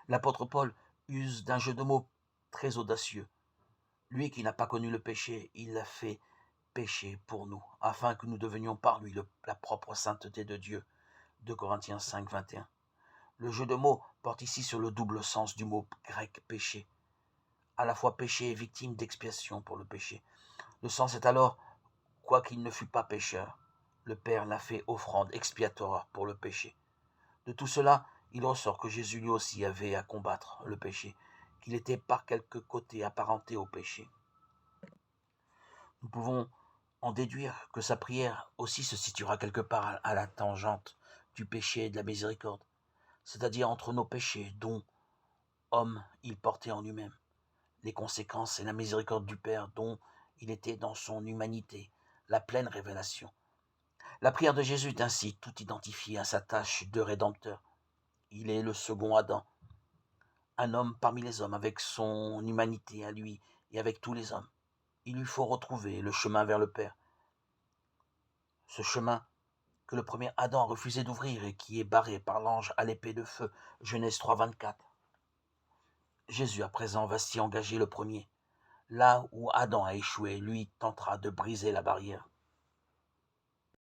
L'apôtre Paul use d'un jeu de mots très audacieux. Lui qui n'a pas connu le péché, il l'a fait péché pour nous, afin que nous devenions par lui la propre sainteté de Dieu. 2 Corinthiens 5, 21. Le jeu de mots porte ici sur le double sens du mot grec péché, à la fois péché et victime d'expiation pour le péché. Le sens est alors, quoiqu'il ne fût pas pécheur, le Père l'a fait offrande expiatoire pour le péché. De tout cela, il ressort que Jésus lui aussi avait à combattre le péché, qu'il était par quelque côté apparenté au péché. Nous pouvons en déduire que sa prière aussi se situera quelque part à la tangente du péché et de la miséricorde, c'est-à-dire entre nos péchés dont, homme, il portait en lui-même les conséquences et la miséricorde du Père dont il était dans son humanité, la pleine révélation. La prière de Jésus est ainsi tout identifiée à sa tâche de rédempteur. Il est le second Adam, un homme parmi les hommes avec son humanité à lui et avec tous les hommes. Il lui faut retrouver le chemin vers le Père. Ce chemin que le premier Adam a refusé d'ouvrir et qui est barré par l'ange à l'épée de feu, Genèse 3, 24. Jésus à présent va s'y engager le premier. Là où Adam a échoué, lui tentera de briser la barrière.